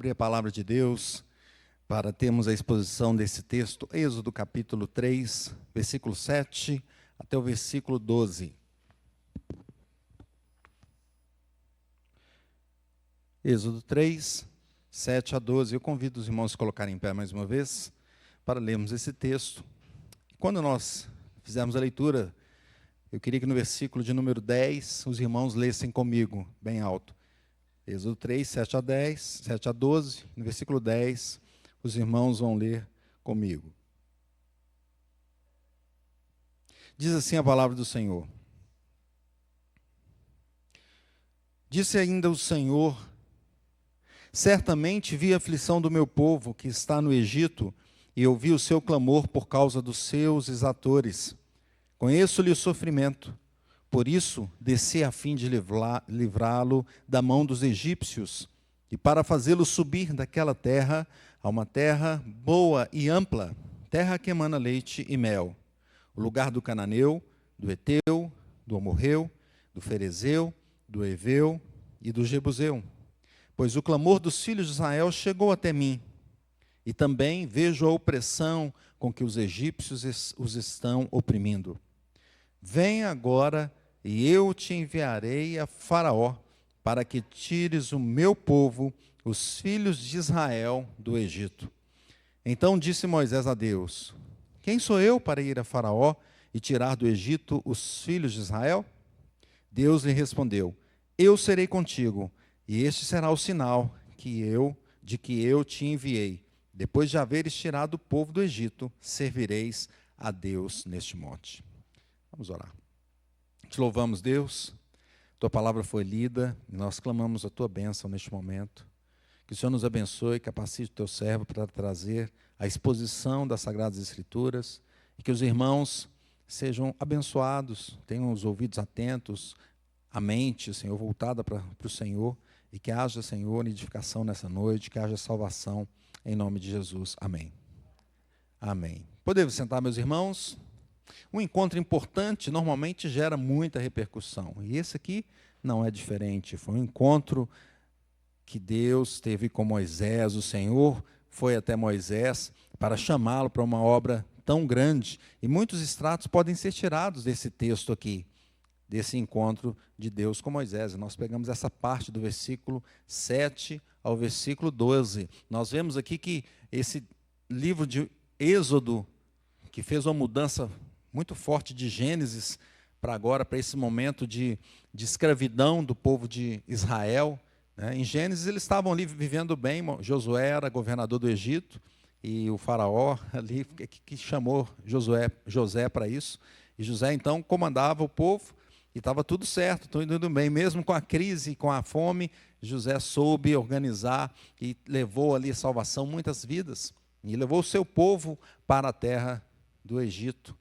abrir a palavra de Deus para termos a exposição desse texto, Êxodo capítulo 3, versículo 7 até o versículo 12. Êxodo 3, 7 a 12. Eu convido os irmãos a colocarem em pé mais uma vez para lermos esse texto. Quando nós fizermos a leitura, eu queria que no versículo de número 10, os irmãos lessem comigo, bem alto. Êxodo 3, 7 a 10, 7 a 12, no versículo 10, os irmãos vão ler comigo. Diz assim a palavra do Senhor. Disse ainda o Senhor: certamente vi a aflição do meu povo que está no Egito e ouvi o seu clamor por causa dos seus exatores. Conheço-lhe o sofrimento. Por isso, desci a fim de livrá-lo da mão dos egípcios e para fazê-lo subir daquela terra a uma terra boa e ampla, terra que emana leite e mel, o lugar do cananeu, do Eteu, do Amorreu, do Ferezeu, do Eveu e do Jebuseu. Pois o clamor dos filhos de Israel chegou até mim, e também vejo a opressão com que os egípcios os estão oprimindo. Venha agora, e eu te enviarei a Faraó, para que tires o meu povo, os filhos de Israel, do Egito. Então disse Moisés a Deus: quem sou eu para ir a Faraó e tirar do Egito os filhos de Israel? Deus lhe respondeu: eu serei contigo, e este será o sinal de que eu te enviei. Depois de haveres tirado o povo do Egito, servireis a Deus neste monte. Vamos orar. Te louvamos, Deus. Tua palavra foi lida e nós clamamos a tua bênção neste momento. Que o Senhor nos abençoe e capacite o teu servo para trazer a exposição das Sagradas Escrituras e que os irmãos sejam abençoados, tenham os ouvidos atentos, a mente, Senhor, voltada para o Senhor e que haja, Senhor, edificação nessa noite, que haja salvação em nome de Jesus. Amém. Amém. Podemos sentar, meus irmãos? Um encontro importante normalmente gera muita repercussão. E esse aqui não é diferente. Foi um encontro que Deus teve com Moisés. O Senhor foi até Moisés para chamá-lo para uma obra tão grande. E muitos extratos podem ser tirados desse texto aqui, desse encontro de Deus com Moisés. Nós pegamos essa parte do versículo 7 ao versículo 12. Nós vemos aqui que esse livro de Êxodo, que fez uma mudança muito forte de Gênesis para agora, para esse momento de escravidão do povo de Israel, né? Em Gênesis eles estavam ali vivendo bem. Josué era governador do Egito e o faraó ali que chamou José para isso. E José então comandava o povo e estava tudo certo, tudo indo bem. Mesmo com a crise, com a fome, José soube organizar e levou ali salvação, muitas vidas. E levou o seu povo para a terra do Egito.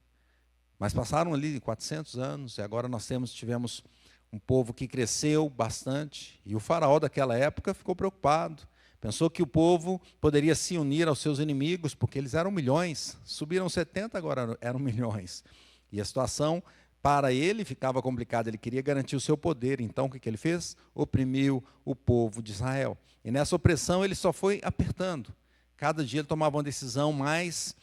Mas passaram ali 400 anos e agora nós tivemos um povo que cresceu bastante. E o faraó daquela época ficou preocupado. Pensou que o povo poderia se unir aos seus inimigos, porque eles eram milhões. Subiram 70, agora eram milhões. E a situação para ele ficava complicada. Ele queria garantir o seu poder. Então o que ele fez? Oprimiu o povo de Israel. E nessa opressão ele só foi apertando. Cada dia ele tomava uma decisão mais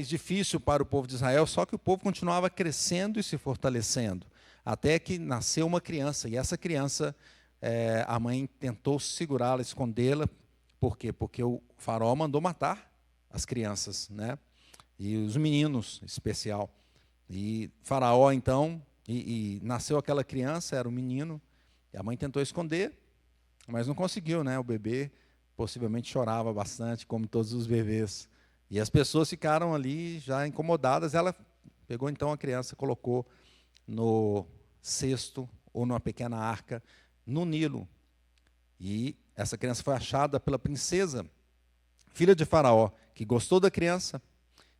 difícil para o povo de Israel, só que o povo continuava crescendo e se fortalecendo, até que nasceu uma criança, e essa criança, a mãe tentou segurá-la, escondê-la. Por quê? Porque o faraó mandou matar as crianças, né? E os meninos, em especial. E faraó, então, e nasceu aquela criança, era um menino, e a mãe tentou esconder, mas não conseguiu, né? O bebê possivelmente chorava bastante, como todos os bebês. E as pessoas ficaram ali já incomodadas. Ela pegou então a criança, colocou no cesto ou numa pequena arca no Nilo. E essa criança foi achada pela princesa, filha de Faraó, que gostou da criança.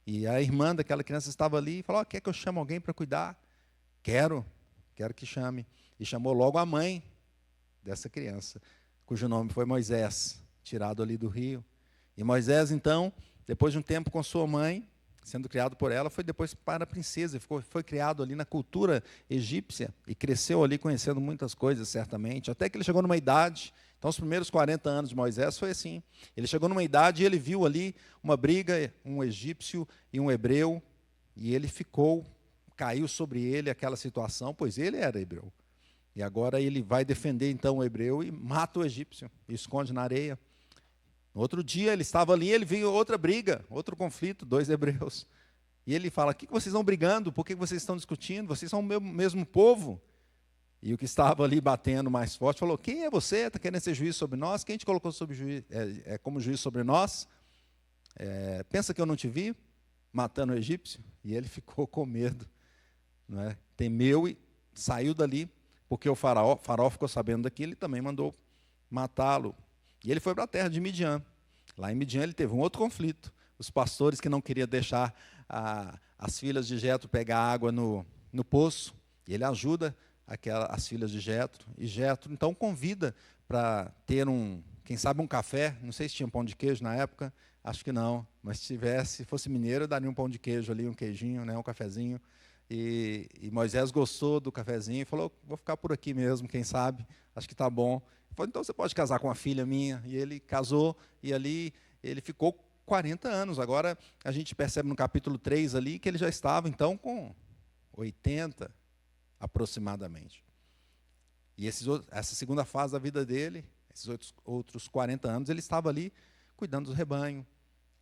E a irmã daquela criança estava ali e falou: quer que eu chame alguém para cuidar? Quero que chame. E chamou logo a mãe dessa criança, cujo nome foi Moisés, tirado ali do rio. E Moisés, então, depois de um tempo com sua mãe, sendo criado por ela, foi depois para a princesa, foi criado ali na cultura egípcia e cresceu ali conhecendo muitas coisas, certamente, até que ele chegou numa idade. Então, os primeiros 40 anos de Moisés foi assim. Ele chegou numa idade e ele viu ali uma briga, um egípcio e um hebreu, e ele caiu sobre ele aquela situação, pois ele era hebreu. E agora ele vai defender então o hebreu e mata o egípcio, e esconde na areia. No outro dia ele estava ali, ele viu outra briga, outro conflito, 2 hebreus. E ele fala: o que vocês estão brigando? Por que vocês estão discutindo? Vocês são o mesmo povo. E o que estava ali batendo mais forte falou: quem é você? Está querendo ser juiz sobre nós? Quem te colocou como juiz sobre nós? Pensa que eu não te vi matando o egípcio? E ele ficou com medo, não é? Temeu e saiu dali, porque o faraó ficou sabendo daquilo e também mandou matá-lo. E ele foi para a terra de Midian. Lá em Midian ele teve um outro conflito. Os pastores que não queriam deixar as filhas de Jetro pegar água no poço. E ele ajuda as filhas de Jetro. E Jetro então convida para ter quem sabe um café. Não sei se tinha pão de queijo na época. Acho que não. Mas se fosse mineiro, eu daria um pão de queijo ali, um queijinho, né, um cafezinho. E Moisés gostou do cafezinho e falou: vou ficar por aqui mesmo, quem sabe, acho que está bom. Ele falou: então você pode casar com a filha minha. E ele casou, e ali ele ficou 40 anos. Agora a gente percebe no capítulo 3 ali que ele já estava então com 80 aproximadamente. E essa segunda fase da vida dele, esses outros 40 anos, ele estava ali cuidando do rebanho.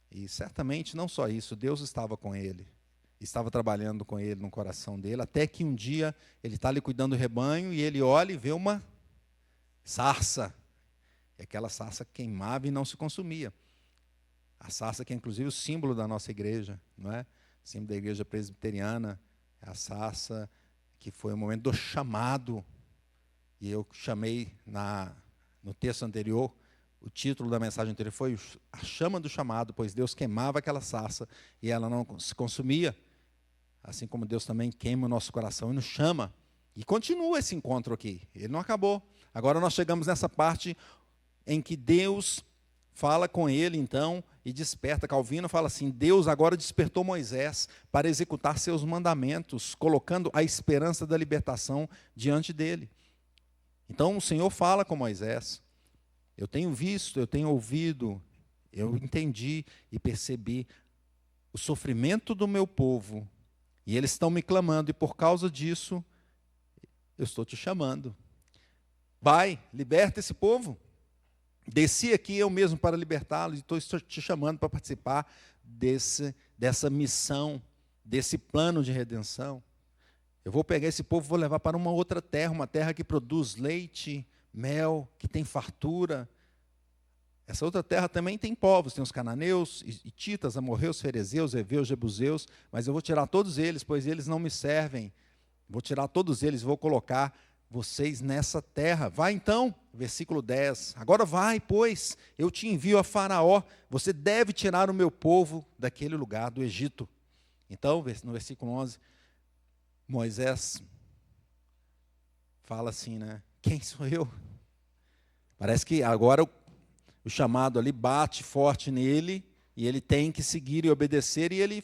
E certamente não só isso, Deus estava com ele. Estava trabalhando com ele no coração dele, até que um dia ele está ali cuidando do rebanho e ele olha e vê uma sarça. E aquela sarça queimava e não se consumia. A sarça que é inclusive o símbolo da nossa igreja, não é? O símbolo da igreja presbiteriana, é a sarça que foi o momento do chamado. E eu chamei no texto anterior, o título da mensagem anterior foi a chama do chamado, pois Deus queimava aquela sarça e ela não se consumia. Assim como Deus também queima o nosso coração e nos chama. E continua esse encontro aqui. Ele não acabou. Agora nós chegamos nessa parte em que Deus fala com ele, então, e desperta. Calvino fala assim: Deus agora despertou Moisés para executar seus mandamentos, colocando a esperança da libertação diante dele. Então o Senhor fala com Moisés: eu tenho visto, eu tenho ouvido, eu entendi e percebi o sofrimento do meu povo, e eles estão me clamando, e por causa disso, eu estou te chamando. Vai, liberta esse povo. Desci aqui eu mesmo para libertá-los, e estou te chamando para participar dessa missão, desse plano de redenção. Eu vou pegar esse povo e vou levar para uma outra terra, uma terra que produz leite, mel, que tem fartura. Essa outra terra também tem povos, tem os cananeus, hititas, amorreus, ferezeus, heveus, jebuseus, mas eu vou tirar todos eles, pois eles não me servem. Vou tirar todos eles, vou colocar vocês nessa terra. Vai então, versículo 10. Agora vai, pois, eu te envio a Faraó, você deve tirar o meu povo daquele lugar, do Egito. Então, no versículo 11, Moisés fala assim, né? Quem sou eu? Parece que agora o chamado ali bate forte nele, e ele tem que seguir e obedecer, e ele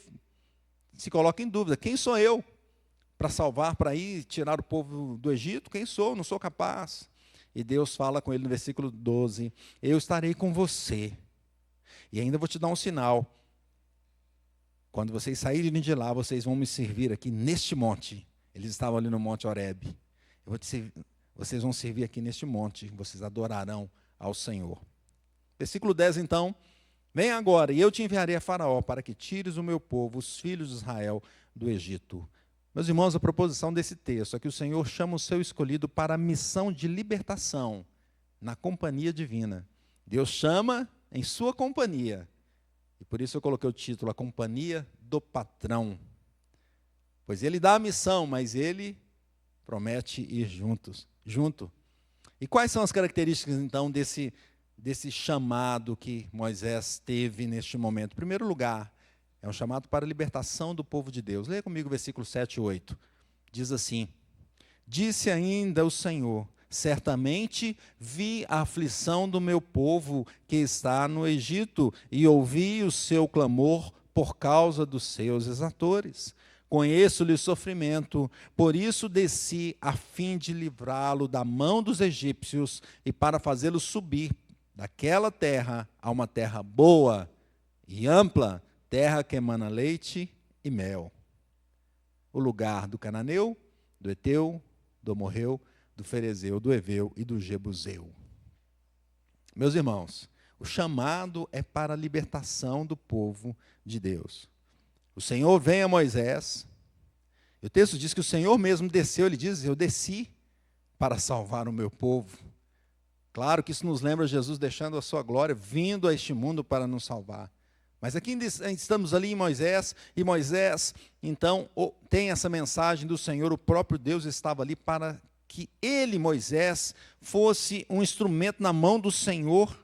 se coloca em dúvida: quem sou eu para salvar, para ir tirar o povo do Egito? Quem sou? Não sou capaz. E Deus fala com ele no versículo 12: eu estarei com você, e ainda vou te dar um sinal. Quando vocês saírem de lá, vocês vão me servir aqui neste monte. Eles estavam ali no monte Horebe. Vocês vão servir aqui neste monte, vocês adorarão ao Senhor. Versículo 10, então: vem agora, e eu te enviarei a Faraó, para que tires o meu povo, os filhos de Israel, do Egito. Meus irmãos, a proposição desse texto é que o Senhor chama o seu escolhido para a missão de libertação, na companhia divina. Deus chama em sua companhia. E por isso eu coloquei o título: A Companhia do Patrão. Pois ele dá a missão, mas ele promete ir junto. E quais são as características, então, desse chamado que Moisés teve neste momento? Em primeiro lugar, é um chamado para a libertação do povo de Deus. Leia comigo o versículo 7 e 8. Diz assim: disse ainda o Senhor: certamente vi a aflição do meu povo que está no Egito, e ouvi o seu clamor por causa dos seus exatores. Conheço-lhe o sofrimento, por isso desci a fim de livrá-lo da mão dos egípcios e para fazê-lo subir daquela terra a uma terra boa e ampla, terra que emana leite e mel. O lugar do cananeu, do Eteu, do Amorreu, do Ferezeu, do Eveu e do Jebuseu. Meus irmãos, o chamado é para a libertação do povo de Deus. O Senhor vem a Moisés, e o texto diz que o Senhor mesmo desceu, ele diz, eu desci para salvar o meu povo. Claro que isso nos lembra Jesus deixando a sua glória, vindo a este mundo para nos salvar. Mas aqui estamos ali em Moisés, e Moisés, então, tem essa mensagem do Senhor, o próprio Deus estava ali para que ele, Moisés, fosse um instrumento na mão do Senhor,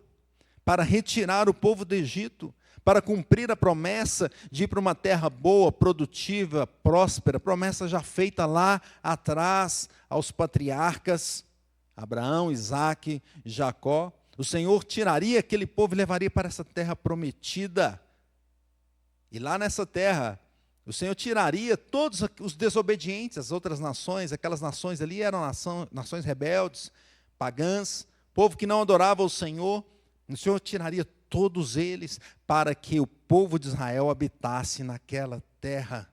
para retirar o povo do Egito, para cumprir a promessa de ir para uma terra boa, produtiva, próspera, promessa já feita lá atrás aos patriarcas, Abraão, Isaque, Jacó. O Senhor tiraria aquele povo e levaria para essa terra prometida. E lá nessa terra, o Senhor tiraria todos os desobedientes, as outras nações, aquelas nações ali eram nações rebeldes, pagãs, povo que não adorava o Senhor. O Senhor tiraria todos eles para que o povo de Israel habitasse naquela terra.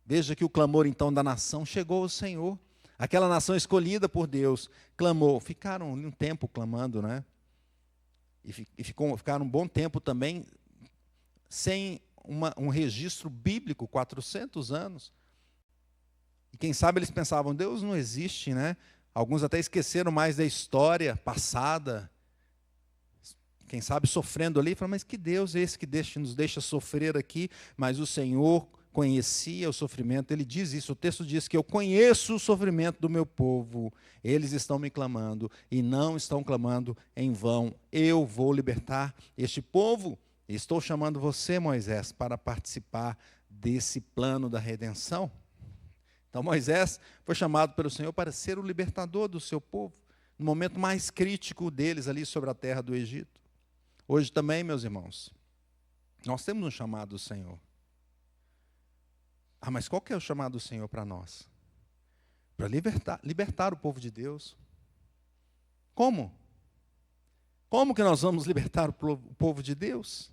Veja que o clamor então da nação chegou ao Senhor. Aquela nação escolhida por Deus clamou. Ficaram um tempo clamando, né? E ficaram um bom tempo também sem um registro bíblico, 400 anos. E quem sabe eles pensavam, Deus não existe, né? Alguns até esqueceram mais da história passada. Quem sabe sofrendo ali, fala, mas que Deus é esse que nos deixa sofrer aqui? Mas o Senhor conhecia o sofrimento, ele diz isso, o texto diz que eu conheço o sofrimento do meu povo, eles estão me clamando e não estão clamando em vão, eu vou libertar este povo, estou chamando você, Moisés, para participar desse plano da redenção. Então Moisés foi chamado pelo Senhor para ser o libertador do seu povo, no momento mais crítico deles ali sobre a terra do Egito. Hoje também, meus irmãos, nós temos um chamado do Senhor. Ah, mas qual que é o chamado do Senhor para nós? Para libertar o povo de Deus. Como? Como que nós vamos libertar o povo de Deus?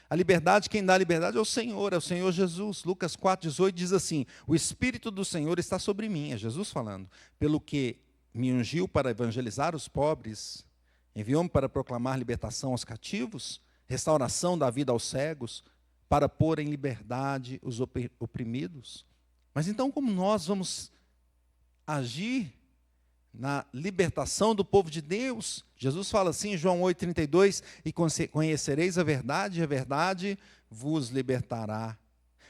A liberdade, quem dá a liberdade é o Senhor Jesus. Lucas 4,18 diz assim, o Espírito do Senhor está sobre mim, é Jesus falando, pelo que me ungiu para evangelizar os pobres, enviou-me para proclamar libertação aos cativos, restauração da vida aos cegos, para pôr em liberdade os oprimidos. Mas então como nós vamos agir na libertação do povo de Deus? Jesus fala assim em João 8,32, e conhecereis a verdade vos libertará.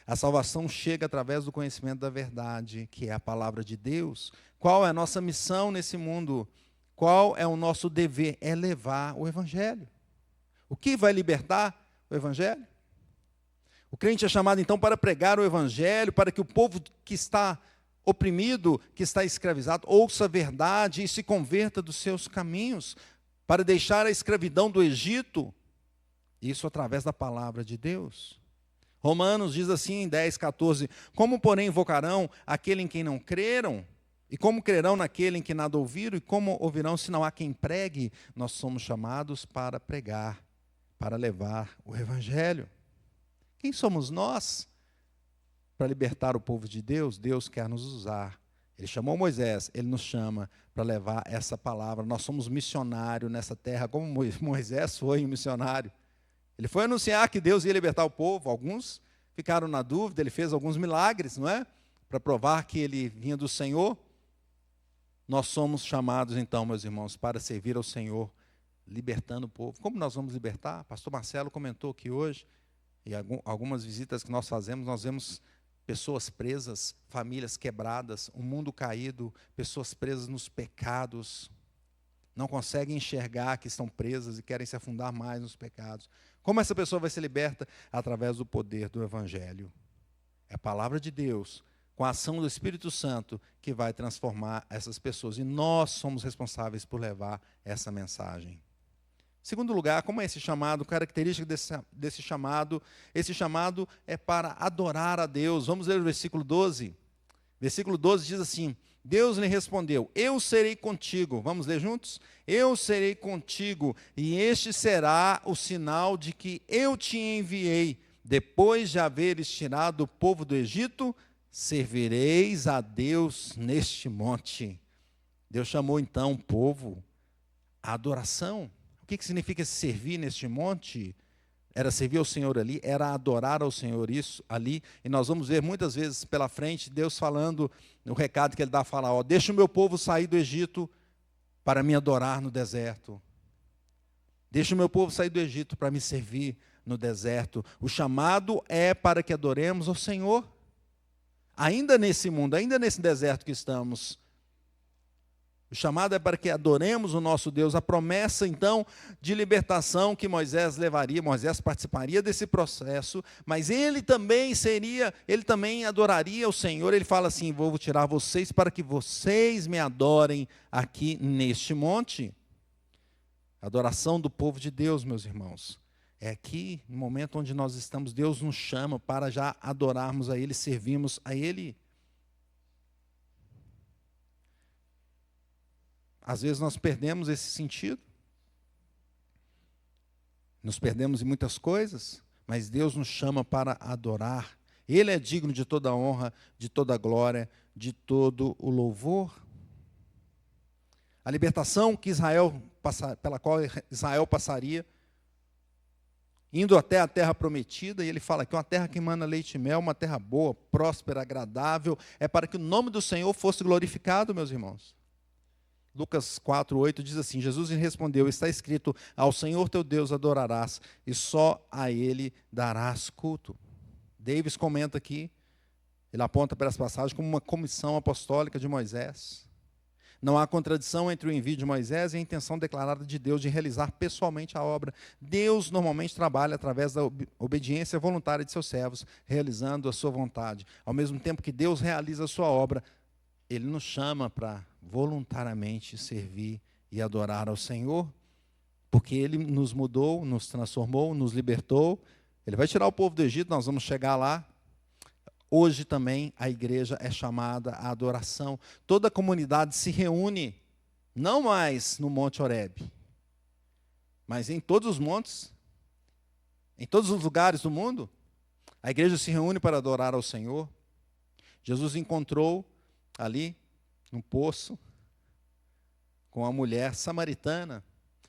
A salvação chega através do conhecimento da verdade, que é a palavra de Deus. Qual é a nossa missão nesse mundo? Qual é o nosso dever? É levar o Evangelho. O que vai libertar? O Evangelho. O crente é chamado então para pregar o Evangelho, para que o povo que está oprimido, que está escravizado, ouça a verdade e se converta dos seus caminhos, para deixar a escravidão do Egito, isso através da palavra de Deus. Romanos diz assim em 10,14, como porém invocarão aquele em quem não creram? E como crerão naquele em que nada ouviram? E como ouvirão se não há quem pregue? Nós somos chamados para pregar, para levar o Evangelho. Quem somos nós para libertar o povo de Deus? Deus quer nos usar. Ele chamou Moisés, ele nos chama para levar essa palavra. Nós somos missionários nessa terra, como Moisés foi um missionário. Ele foi anunciar que Deus ia libertar o povo. Alguns ficaram na dúvida, ele fez alguns milagres, não é? Para provar que ele vinha do Senhor. Nós somos chamados então, meus irmãos, para servir ao Senhor, libertando o povo. Como nós vamos libertar? Pastor Marcelo comentou aqui hoje, e algumas visitas que nós fazemos, nós vemos pessoas presas, famílias quebradas, um mundo caído, pessoas presas nos pecados, não conseguem enxergar que estão presas e querem se afundar mais nos pecados. Como essa pessoa vai ser liberta? Através do poder do Evangelho. É a palavra de Deus, com a ação do Espírito Santo, que vai transformar essas pessoas. E nós somos responsáveis por levar essa mensagem. Segundo lugar, como é esse chamado? Característica desse chamado. Esse chamado é para adorar a Deus. Vamos ler o versículo 12. Versículo 12 diz assim: Deus lhe respondeu: eu serei contigo. Vamos ler juntos? Eu serei contigo, e este será o sinal de que eu te enviei. Depois de haveres tirado o povo do Egito, servireis a Deus neste monte. Deus chamou então o povo à adoração. O que significa servir neste monte? Era servir ao Senhor ali, era adorar ao Senhor isso ali. E nós vamos ver muitas vezes pela frente Deus falando, no recado que ele dá a Faraó: deixa o meu povo sair do Egito para me adorar no deserto. Deixa o meu povo sair do Egito para me servir no deserto. O chamado é para que adoremos ao Senhor. Ainda nesse mundo, ainda nesse deserto que estamos. O chamado é para que adoremos o nosso Deus. A promessa, então, de libertação que Moisés levaria, Moisés participaria desse processo, mas ele também adoraria o Senhor. Ele fala assim: vou tirar vocês para que vocês me adorem aqui neste monte. Adoração do povo de Deus, meus irmãos. É aqui, no momento onde nós estamos, Deus nos chama para já adorarmos a Ele, servirmos a Ele. Às vezes nós perdemos esse sentido. Nos perdemos em muitas coisas, mas Deus nos chama para adorar. Ele é digno de toda a honra, de toda a glória, de todo o louvor. A libertação que pela qual Israel passaria, indo até a terra prometida, e ele fala que uma terra que emana leite e mel, uma terra boa, próspera, agradável, é para que o nome do Senhor fosse glorificado, meus irmãos. Lucas 4:8 diz assim: Jesus lhe respondeu: está escrito, ao Senhor teu Deus adorarás, e só a Ele darás culto. Davis comenta aqui, ele aponta para essa passagem como uma comissão apostólica de Moisés. Não há contradição entre o envio de Moisés e a intenção declarada de Deus de realizar pessoalmente a obra. Deus normalmente trabalha através da obediência voluntária de seus servos, realizando a sua vontade. Ao mesmo tempo que Deus realiza a sua obra, Ele nos chama para voluntariamente servir e adorar ao Senhor, porque Ele nos mudou, nos transformou, nos libertou. Ele vai tirar o povo do Egito, nós vamos chegar lá. Hoje também a igreja é chamada à adoração. Toda a comunidade se reúne, não mais no Monte Horebe, mas em todos os montes, em todos os lugares do mundo. A igreja se reúne para adorar ao Senhor. Jesus encontrou ali, num poço, com uma mulher samaritana.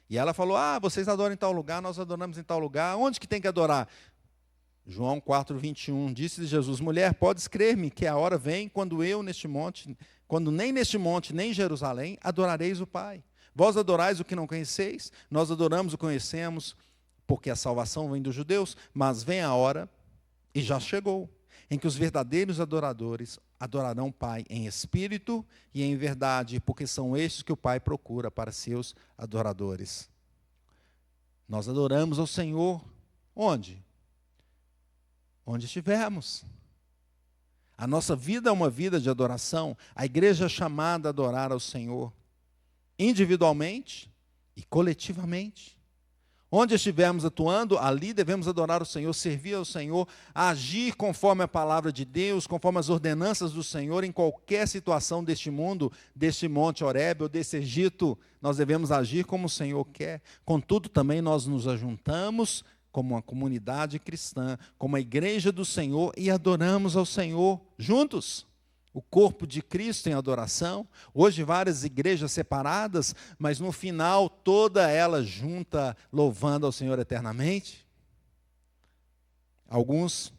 E ela falou: vocês adoram em tal lugar, nós adoramos em tal lugar. Onde que tem que adorar? João 4:21, disse Jesus: mulher, podes crer-me que a hora vem quando nem neste monte, nem em Jerusalém, adorareis o Pai. Vós adorais o que não conheceis, nós adoramos o que conhecemos, porque a salvação vem dos judeus, mas vem a hora, e já chegou, em que os verdadeiros adoradores adorarão o Pai em espírito e em verdade, porque são estes que o Pai procura para seus adoradores. Nós adoramos ao Senhor onde? Onde estivermos. A nossa vida é uma vida de adoração. A igreja é chamada a adorar ao Senhor, individualmente e coletivamente. Onde estivermos atuando, ali devemos adorar o Senhor, servir ao Senhor, agir conforme a palavra de Deus, conforme as ordenanças do Senhor, em qualquer situação deste mundo, deste Monte Horebe ou desse Egito, nós devemos agir como o Senhor quer. Contudo, também nós nos ajuntamos como uma comunidade cristã, como a igreja do Senhor, e adoramos ao Senhor juntos. O corpo de Cristo em adoração. Hoje várias igrejas separadas, mas no final toda ela junta, louvando ao Senhor eternamente. Alguns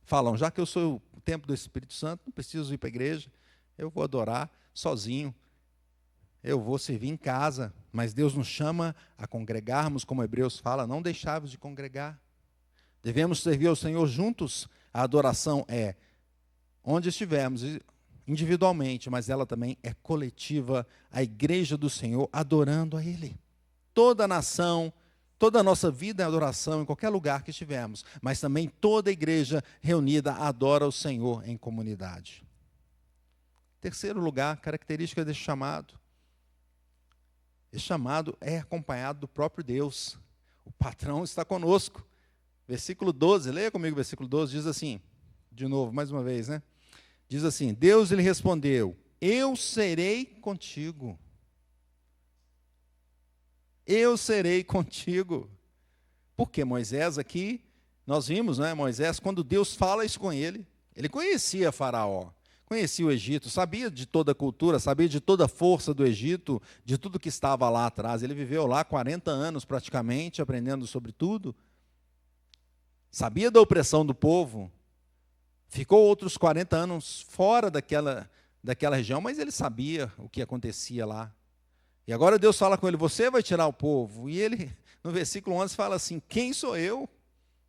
falam: já que eu sou o templo do Espírito Santo, não preciso ir para a igreja, eu vou adorar sozinho, eu vou servir em casa. Mas Deus nos chama a congregarmos, como Hebreus fala, não deixarmos de congregar. Devemos servir ao Senhor juntos. A adoração é onde estivermos, individualmente, mas ela também é coletiva, a igreja do Senhor adorando a Ele. Toda a nação, toda a nossa vida é adoração em qualquer lugar que estivermos, mas também toda a igreja reunida adora o Senhor em comunidade. Terceiro lugar, característica desse chamado. Esse chamado é acompanhado do próprio Deus. O patrão está conosco. Versículo 12, leia comigo o versículo 12, diz assim, de novo, mais uma vez, né? Diz assim, Deus lhe respondeu, eu serei contigo. Eu serei contigo. Porque Moisés aqui, nós vimos, né, Moisés, quando Deus fala isso com ele, ele conhecia Faraó, conhecia o Egito, sabia de toda a cultura, sabia de toda a força do Egito, de tudo que estava lá atrás. Ele viveu lá 40 anos praticamente, aprendendo sobre tudo. Sabia da opressão do povo. Ficou outros 40 anos fora daquela região, mas ele sabia o que acontecia lá. E agora Deus fala com ele, você vai tirar o povo. E ele, no versículo 11, fala assim, quem sou eu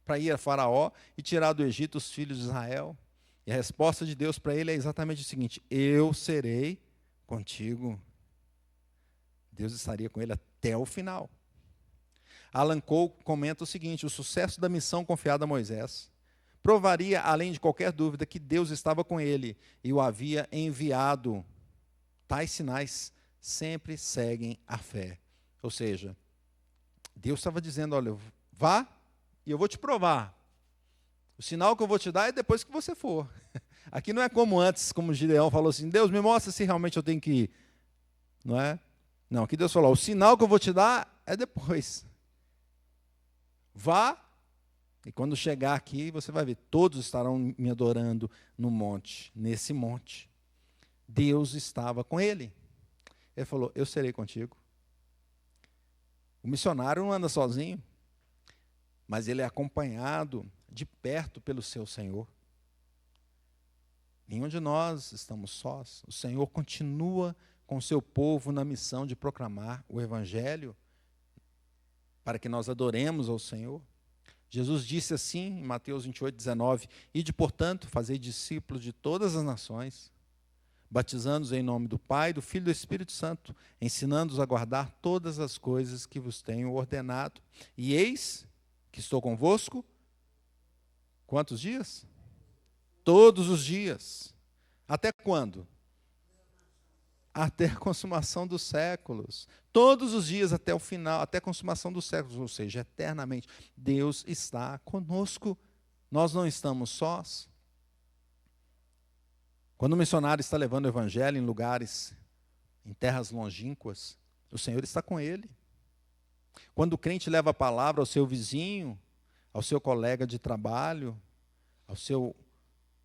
para ir a Faraó e tirar do Egito os filhos de Israel? E a resposta de Deus para ele é exatamente o seguinte, eu serei contigo. Deus estaria com ele até o final. Alan Cole comenta o seguinte, o sucesso da missão confiada a Moisés provaria, além de qualquer dúvida, que Deus estava com ele e o havia enviado. Tais sinais sempre seguem a fé. Ou seja, Deus estava dizendo, olha, vá e eu vou te provar. O sinal que eu vou te dar é depois que você for. Aqui não é como antes, como Gideão falou assim, Deus me mostra se realmente eu tenho que ir. Não é? Não, aqui Deus falou, o sinal que eu vou te dar é depois. Vá, e quando chegar aqui, você vai ver, todos estarão me adorando no monte, nesse monte. Deus estava com ele. Ele falou, eu serei contigo. O missionário não anda sozinho, mas ele é acompanhado de perto pelo seu Senhor. Nenhum de nós estamos sós. O Senhor continua com o seu povo na missão de proclamar o Evangelho, para que nós adoremos ao Senhor. Jesus disse assim, em Mateus 28, 19, ide, portanto, fazei discípulos de todas as nações, batizando-os em nome do Pai, do Filho e do Espírito Santo, ensinando-os a guardar todas as coisas que vos tenho ordenado. E eis que estou convosco, quantos dias? Todos os dias. Até quando? Até a consumação dos séculos. Todos os dias até o final, até a consumação dos séculos, ou seja, eternamente. Deus está conosco. Nós não estamos sós. Quando o missionário está levando o evangelho em lugares, em terras longínquas, o Senhor está com ele. Quando o crente leva a palavra ao seu vizinho, ao seu colega de trabalho, ao seu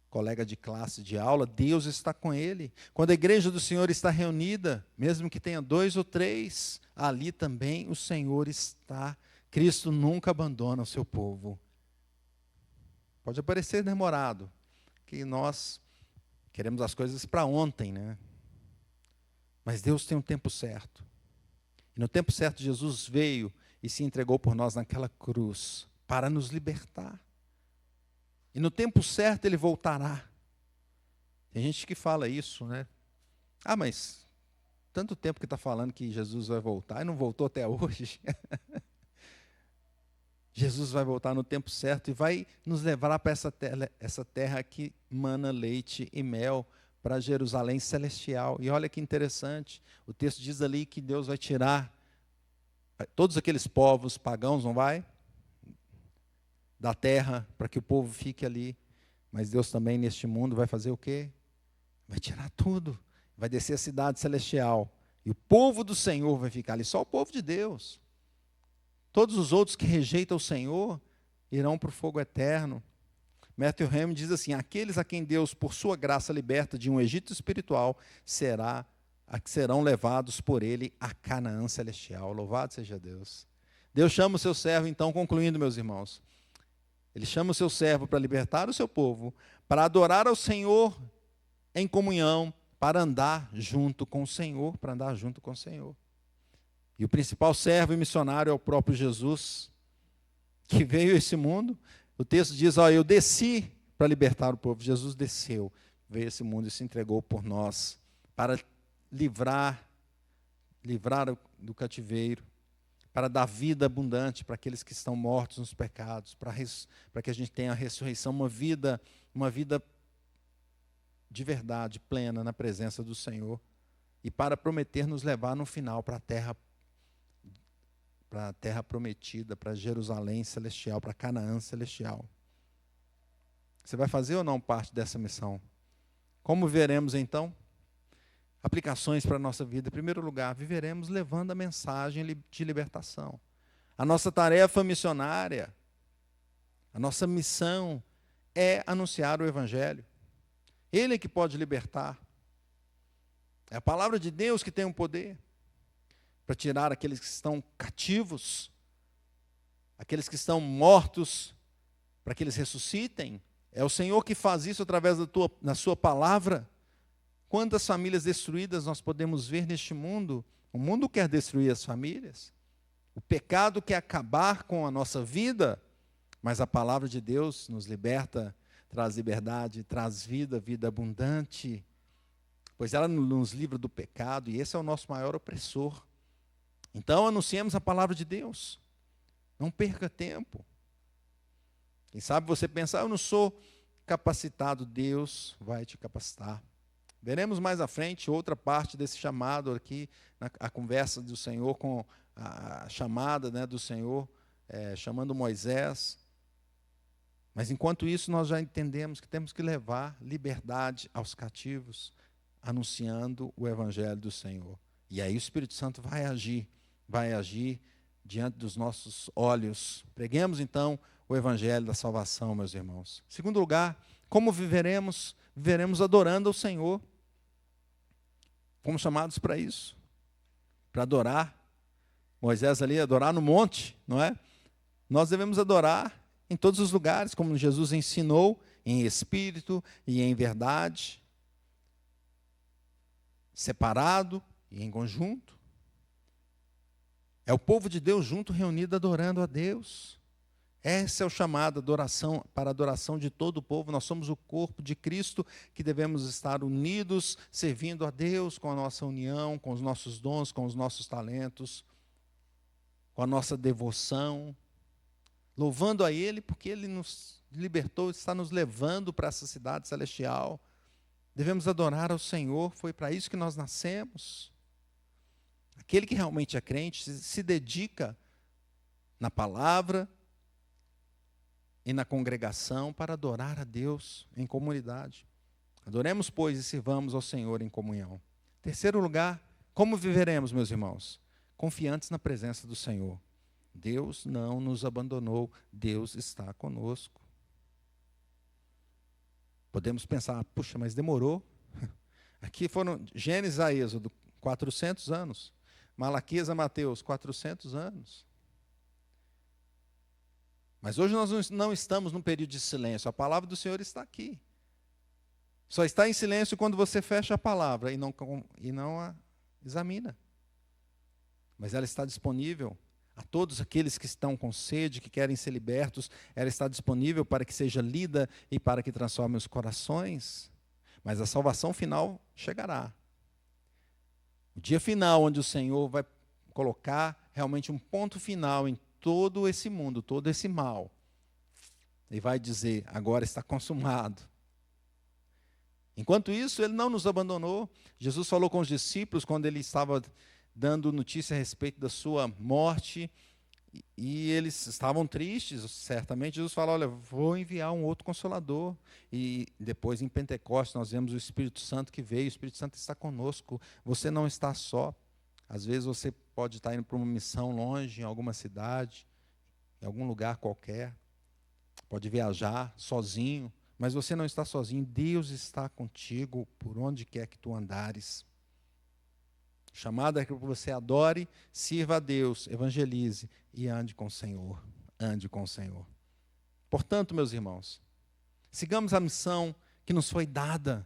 colega de classe, de aula, Deus está com ele. Quando a igreja do Senhor está reunida, mesmo que tenha 2 ou 3, ali também o Senhor está. Cristo nunca abandona o seu povo. Pode parecer demorado, que nós queremos as coisas para ontem, né? Mas Deus tem um tempo certo. E no tempo certo, Jesus veio e se entregou por nós naquela cruz, para nos libertar. E no tempo certo ele voltará. Tem gente que fala isso, né? Ah, mas tanto tempo que está falando que Jesus vai voltar e não voltou até hoje. Jesus vai voltar no tempo certo e vai nos levar para essa terra que mana leite e mel, para Jerusalém celestial. E olha que interessante, o texto diz ali que Deus vai tirar todos aqueles povos pagãos, não vai? Da terra, para que o povo fique ali. Mas Deus também neste mundo vai fazer o quê? Vai tirar tudo. Vai descer a cidade celestial. E o povo do Senhor vai ficar ali. Só o povo de Deus. Todos os outros que rejeitam o Senhor irão para o fogo eterno. Matthew Henry diz assim, aqueles a quem Deus, por sua graça, liberta de um Egito espiritual, serão levados por ele a Canaã celestial. Louvado seja Deus. Deus chama o seu servo, então, concluindo, meus irmãos, ele chama o seu servo para libertar o seu povo, para adorar ao Senhor em comunhão, para andar junto com o Senhor, E o principal servo e missionário é o próprio Jesus, que veio a esse mundo. O texto diz, eu desci para libertar o povo. Jesus desceu, veio a esse mundo e se entregou por nós, para livrar do cativeiro, para dar vida abundante para aqueles que estão mortos nos pecados, para que a gente tenha a ressurreição, uma vida de verdade, plena, na presença do Senhor, e para prometer nos levar no final para a terra para a terra prometida, para Jerusalém celestial, para Canaã celestial. Você vai fazer ou não parte dessa missão? Como veremos então? Aplicações para a nossa vida. Em primeiro lugar, viveremos levando a mensagem de libertação. A nossa tarefa missionária, a nossa missão é anunciar o Evangelho. Ele é que pode libertar. É a palavra de Deus que tem o poder para tirar aqueles que estão cativos, aqueles que estão mortos, para que eles ressuscitem. É o Senhor que faz isso através da sua palavra. Quantas famílias destruídas nós podemos ver neste mundo? O mundo quer destruir as famílias. O pecado quer acabar com a nossa vida, mas a palavra de Deus nos liberta, traz liberdade, traz vida, vida abundante. Pois ela nos livra do pecado, e esse é o nosso maior opressor. Então anunciemos a palavra de Deus. Não perca tempo. Quem sabe você pensar, eu não sou capacitado, Deus vai te capacitar. Veremos mais à frente outra parte desse chamado aqui, a conversa do Senhor com a chamada, né, do Senhor, chamando Moisés. Mas enquanto isso, nós já entendemos que temos que levar liberdade aos cativos, anunciando o Evangelho do Senhor. E aí o Espírito Santo vai agir diante dos nossos olhos. Preguemos então o Evangelho da salvação, meus irmãos. Em segundo lugar, como viveremos? Viveremos adorando ao Senhor. Fomos chamados para isso, para adorar. Moisés ali, adorar no monte, não é? Nós devemos adorar em todos os lugares, como Jesus ensinou, em espírito e em verdade, separado e em conjunto. É o povo de Deus junto, reunido, adorando a Deus. Esse é o chamado adoração, para a adoração de todo o povo. Nós somos o corpo de Cristo, que devemos estar unidos, servindo a Deus com a nossa união, com os nossos dons, com os nossos talentos, com a nossa devoção, louvando a Ele, porque Ele nos libertou, está nos levando para essa cidade celestial. Devemos adorar ao Senhor, foi para isso que nós nascemos. Aquele que realmente é crente se dedica na palavra e na congregação para adorar a Deus em comunidade. Adoremos, pois, e sirvamos ao Senhor em comunhão. Terceiro lugar, como viveremos, meus irmãos? Confiantes na presença do Senhor. Deus não nos abandonou, Deus está conosco. Podemos pensar, puxa, mas demorou. Aqui foram Gênesis a Êxodo, 400 anos. Malaquias a Mateus, 400 anos. Mas hoje nós não estamos num período de silêncio. A palavra do Senhor está aqui. Só está em silêncio quando você fecha a palavra e não a examina. Mas ela está disponível a todos aqueles que estão com sede, que querem ser libertos. Ela está disponível para que seja lida e para que transforme os corações. Mas a salvação final chegará. O dia final, onde o Senhor vai colocar realmente um ponto final em todo esse mundo, todo esse mal. Ele vai dizer, agora está consumado. Enquanto isso, Ele não nos abandonou. Jesus falou com os discípulos, quando Ele estava dando notícia a respeito da sua morte, e eles estavam tristes, certamente. Jesus falou, olha, vou enviar um outro Consolador. E depois, em Pentecostes, nós vemos o Espírito Santo que veio. O Espírito Santo está conosco. Você não está só. Às vezes você pode estar indo para uma missão longe, em alguma cidade, em algum lugar qualquer. Pode viajar sozinho, mas você não está sozinho. Deus está contigo por onde quer que tu andares. Chamada é que você adore, sirva a Deus, evangelize e ande com o Senhor. Ande com o Senhor. Portanto, meus irmãos, sigamos a missão que nos foi dada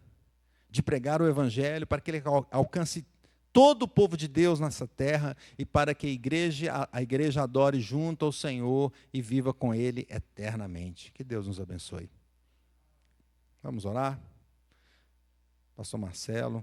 de pregar o Evangelho para que ele alcance todo o povo de Deus nessa terra e para que a igreja adore junto ao Senhor e viva com Ele eternamente. Que Deus nos abençoe. Vamos orar? Pastor Marcelo.